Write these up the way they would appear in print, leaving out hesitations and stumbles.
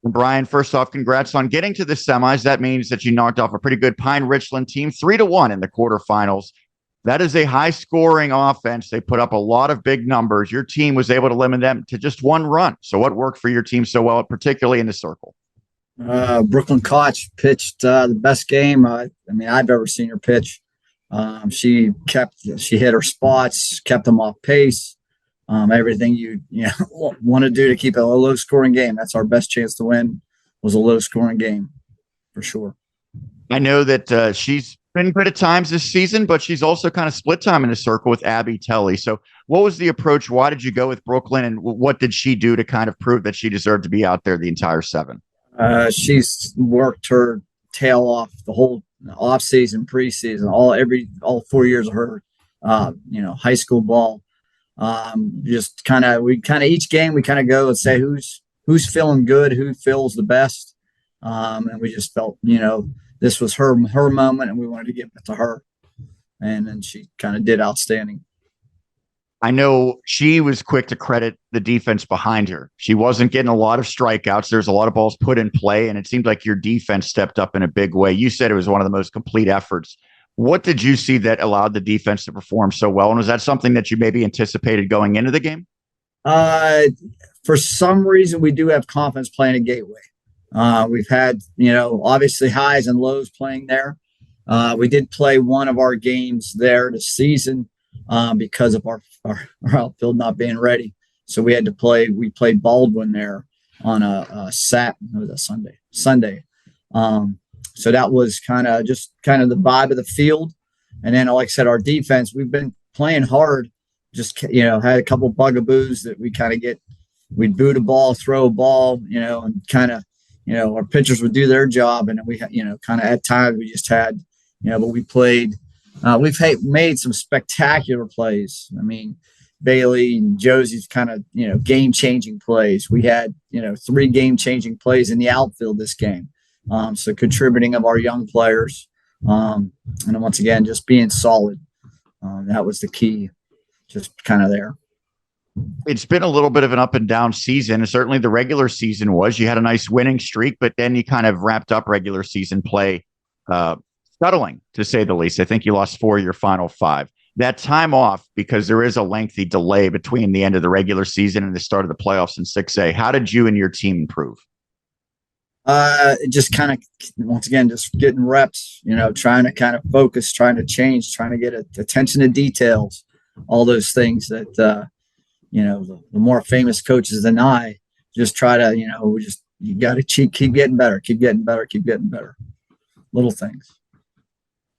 And Brian, first off, congrats on getting to the semis. That means that you knocked off a pretty good Pine Richland team 3-1 in the quarterfinals. That is a high scoring offense. They put up a lot of big numbers. Your team was able to limit them to just one run. So, what worked for your team so well, particularly in the circle? Brooklyn Koch pitched the best game I've ever seen her pitch. She hit her spots, kept them off pace. Everything want to do to keep it a low scoring game. That's our best chance to win. Was a low scoring game for sure. I know that she's been good at times this season, but she's also kind of split time in the circle with Abby Telly. So, what was the approach? Why did you go with Brooklyn, and what did she do to kind of prove that she deserved to be out there the entire seven? She's worked her tail off the whole off season, preseason, all 4 years of her, high school ball. Just kind of each game we kind of go and say who's feeling good, who feels the best, and we just felt this was her moment, and we wanted to give it to her, and then she kind of did outstanding. I know she was quick to credit the defense behind her. She wasn't getting a lot of strikeouts. There's a lot of balls put in play, and it seemed like your defense stepped up in a big way. You said it was one of the most complete efforts. What did you see that allowed the defense to perform so well? And was that something that you maybe anticipated going into the game? For some reason, we do have confidence playing at Gateway. We've had, obviously highs and lows playing there. We did play one of our games there this season because of our outfield not being ready. So we played Baldwin there on a Sunday. So that was kind of the vibe of the field. And then, like I said, our defense, we've been playing hard, just, had a couple bugaboos that we'd boot a ball, throw a ball, and kind of, our pitchers would do their job. And we, kind of at times we just had, but we played, we've made some spectacular plays. I mean, Bailey and Josie's kind of, game-changing plays. We had, 3 game-changing plays in the outfield this game. So contributing of our young players. And then once again, just being solid. That was the key, just kind of there. It's been a little bit of an up and down season. And certainly the regular season was. You had a nice winning streak, but then you kind of wrapped up regular season play scuttling, to say the least. I think you lost 4 of your final 5. That time off, because there is a lengthy delay between the end of the regular season and the start of the playoffs in 6A. How did you and your team improve? Just kind of, once again, just getting reps, trying to kind of focus, trying to change, trying to get attention to details, all those things that, the more famous coaches than I just try to, you got to keep getting better, keep getting better. Little things.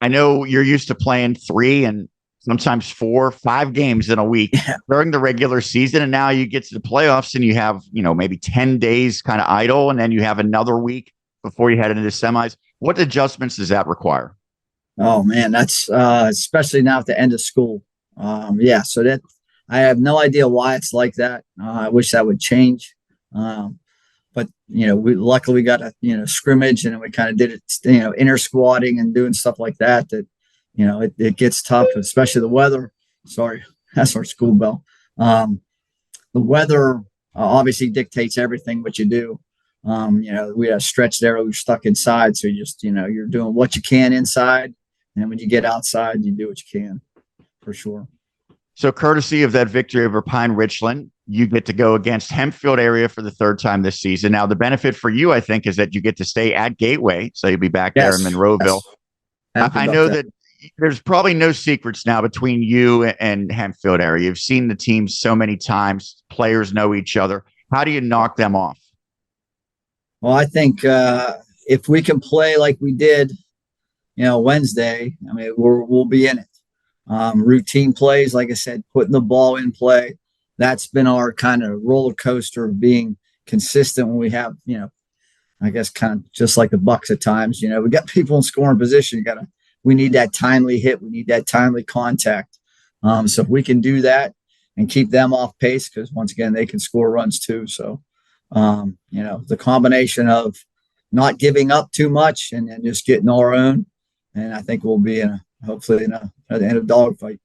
I know you're used to playing 3 and sometimes 4, 5 games in a week during the regular season. And now you get to the playoffs and you have, maybe 10 days kind of idle. And then you have another week before you head into the semis. What adjustments does that require? Oh man, that's especially now at the end of school. So that I have no idea why it's like that. I wish that would change. But luckily we got a scrimmage, and we kind of did it, inter squatting and doing stuff like that. It gets tough, especially the weather. Sorry, that's our school bell. The weather obviously dictates everything what you do. We had a stretch there, we were stuck inside. So you just, you're doing what you can inside. And when you get outside, you do what you can, for sure. So courtesy of that victory over Pine Richland, you get to go against Hempfield area for the 3rd time this season. Now, the benefit for you, I think, is that you get to stay at Gateway. So you'll be back there in Monroeville. Yes. I know that there's probably no secrets now between you and Hempfield area. You've seen the teams so many times. Players know each other. How do you knock them off? Well, I think if we can play like we did, Wednesday, we'll be in it. Routine plays, like I said, putting the ball in play. That's been our kind of roller coaster of being consistent when we have, I guess kind of just like the Bucks at times. We got people in scoring position. We need that timely hit. We need that timely contact. So if we can do that and keep them off pace, because once again, they can score runs too. So, the combination of not giving up too much and then just getting our own. And I think we'll be hopefully at the end of dogfight.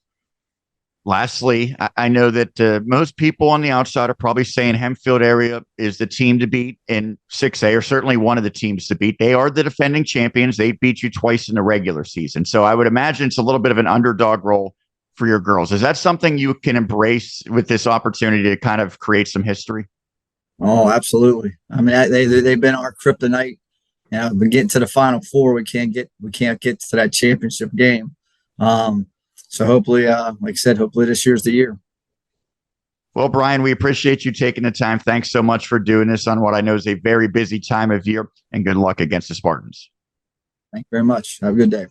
Lastly, I know that most people on the outside are probably saying Hempfield area is the team to beat in 6A, or certainly one of the teams to beat. They are the defending champions. They beat you twice in the regular season. So I would imagine it's a little bit of an underdog role for your girls. Is that something you can embrace with this opportunity to kind of create some history? Oh, absolutely. I mean, they've been our kryptonite. You know, but getting to the Final Four, we can't get to that championship game. So hopefully, like I said, hopefully this year's the year. Well, Brian, we appreciate you taking the time. Thanks so much for doing this on what I know is a very busy time of year, and good luck against the Spartans. Thank you very much. Have a good day.